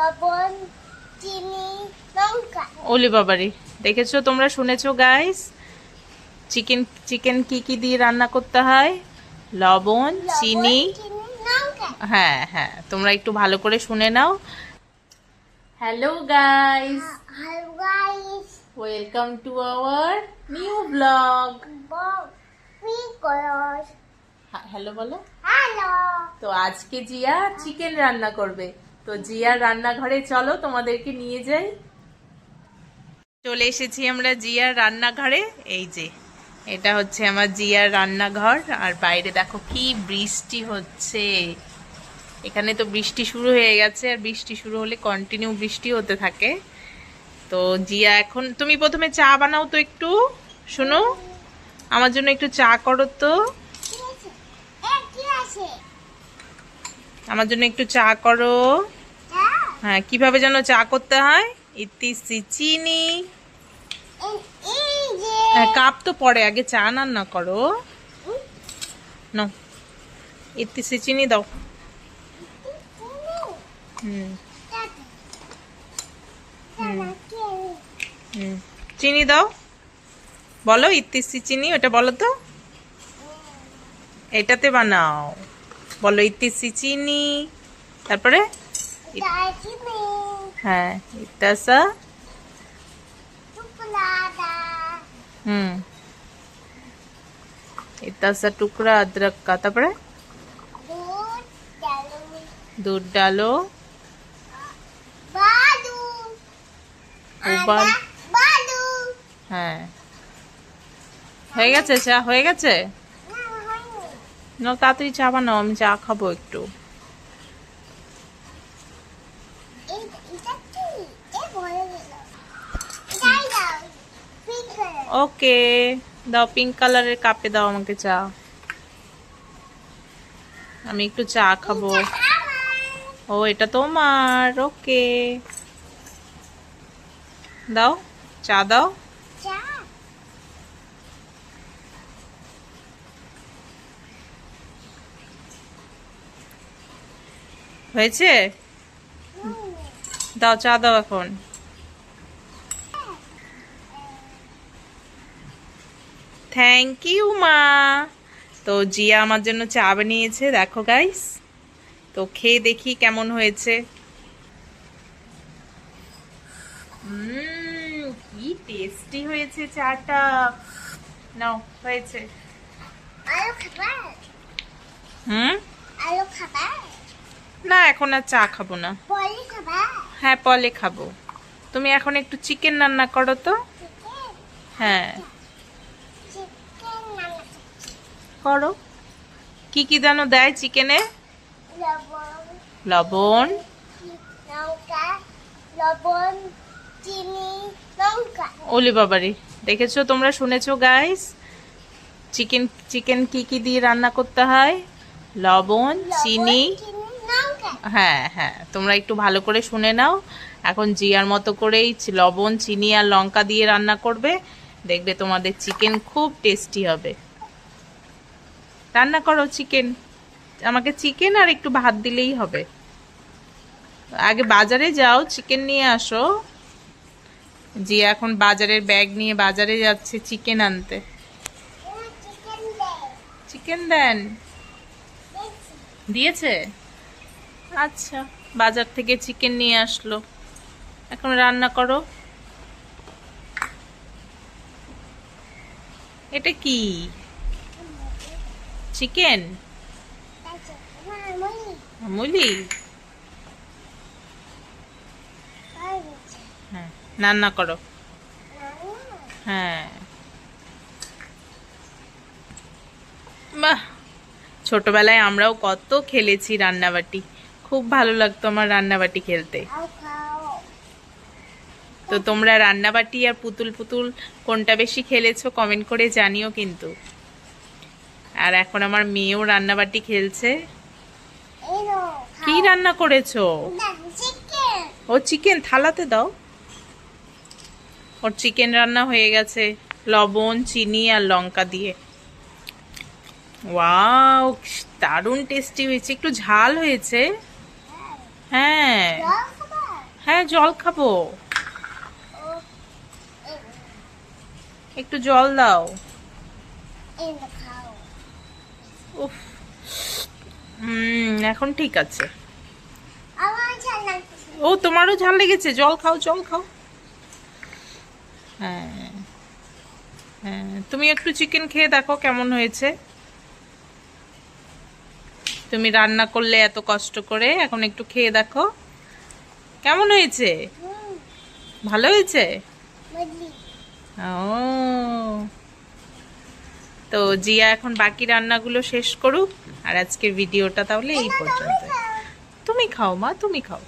লবণ, চিনি, লঙ্কা। ওলি বাবারি, দেখেছো তোমরা, শুনেছো গাইস? চিকেন চিকেন কি কি দিয়ে রান্না করতে হয়? লবণ, চিনি। চিনি, লঙ্কা। হ্যাঁ হ্যাঁ, তোমরা একটু ভালো করে শুনে নাও। Hello guys, hello guys, welcome to our new blog. কি করো? হ্যালো বলো। হ্যালো। তো আজকে জিয়া চিকেন রান্না করবে। তো জিয়ার রান্নাঘরে চলো তোমাদেরকে নিয়ে যাই। চলে এসেছি আমরা জিয়ার রান্নাঘরে। এই যে এটা হচ্ছে আমার জিয়ার রান্নাঘর, আর বাইরে দেখো কি বৃষ্টি হচ্ছে। এখানে তো বৃষ্টি শুরু হয়ে গেছে, আর বৃষ্টি শুরু হলে কন্টিনিউ বৃষ্টি হতে থাকে। তো জিয়া এখন, তুমি প্রথমে চা বানাও তো একটু, শোনো, আমার জন্য একটু চা করো তো। কি আছে? কি আছে? আমার জন্য একটু চা করো। হ্যাঁ, কিভাবে যেন চা করতে হয়? ইতিসি চিনি। এই যে হ্যাঁ, কাপ তো পরে, আগে চা রান্না করো। নাও, ইতিসি চিনি দাও। হুম হুম, চিনি দাও। বলো ইতিসি চিনি, ওটা বলো তো। এটাতে বানাও, বলো ইতিসি চিনি। তারপরে হ্যাঁ, ইতাসা। হুম, इतना टुकड़ा अदरक का। তারপরে दूध डालो, উবাল। হ্যাঁ, হয়ে গেছে চা, হয়ে গেছে। না, তাড়াতাড়ি চা বানাও, আমি চা খাবো একটু। ওকে, দাও, পিঙ্ক কালারের কাপে দাও আমাকে চা, আমি একটু চা খাবো। ও, এটা তোমার, ওকে, দাও, চা দাও। হয়েছে, দাও চা দাও এখন। থ্যাংক ইউ মা। তো জিয়া আমার জন্য চা বানিয়েছে, দেখো গাইস। তো খেয়ে দেখি কেমন হয়েছে। কি টেস্টি হয়েছে চাটা। নাও, হয়েছে। হুম, না এখন আর চা খাবো না। হ্যাঁ, পরে খাবো। তুমি এখন একটু চিকেন রান্না করো তো। হ্যাঁ, করো। কি কি যেন দেয় চিকেনে? লবণ, লবণ, চিনি, লঙ্কা। ওলি বাবারি, দেখেছো তোমরা, শুনেছো গাইস? চিকেন চিকেন কি কি দিয়ে রান্না করতে হয়? লবণ, চিনি। হ্যাঁ হ্যাঁ, তোমরা একটু ভালো করে শুনে নাও। এখন জিয়ার মতো করেই লবণ, চিনি আর লঙ্কা দিয়ে রান্না করবে, দেখবে তোমাদের চিকেন খুব টেস্টি হবে। রান্না করো চিকেন, আমাকে চিকেন আর একটু ভাত দিলেই হবে। আগে বাজারে যাও, চিকেন নিয়ে আসো। জিয়া এখন বাজারের ব্যাগ নিয়ে বাজারে যাচ্ছে চিকেন আনতে। চিকেন দেন, দিয়েছে। আচ্ছা, বাজার থেকে চিকেন নিয়ে আসলো, এখন রান্না করো। এটা কি? চিকেন মুলি? হ্যাঁ, রান্না করো। হ্যাঁ, বাহ, ছোটবেলায় আমরাও কত খেলেছি রান্নাবাটি, খুব ভালো লাগতো আমার রান্নাবাটি খেলতে। তো তোমরা রান্নাবাটি আর পুতুল পুতুল কোনটা বেশি খেলেছো কমেন্ট করে জানিও কিন্তু। আর এখন আমার মেয়েও রান্নাবাটি খেলছে। কি রান্না করেছো? ও চিকেন, থালাতে দাও। ওর চিকেন রান্না হয়ে গেছে, লবণ, চিনি আর লঙ্কা দিয়ে। ওয়াও, দারুণ টেস্টি হয়েছে, একটু ঝাল হয়েছে। হ্যাঁ, হয় জল খাবো, ও একটু জল দাও। এই না খাও। উফ, এখন ঠিক আছে। আমার ঝাল লাগছে। ও তোমারও ঝাল লেগেছে, জল খাও জল খাও। হ্যাঁ হ্যাঁ, তুমি একটু চিকেন খেয়ে দেখো কেমন হয়েছে। তুমি রান্না করলে এত কষ্ট করে, এখন একটু খেয়ে দেখো কেমন হয়েছে। হুম, ভালো হয়েছে। বদলি। ও, তো জিয়া এখন বাকি রান্নাগুলো শেষ করুক, আর আজকের ভিডিওটা তাহলে এই এটা তুমি পর্যন্ত। খাও। তুমি খাও মা, তুমি খাও।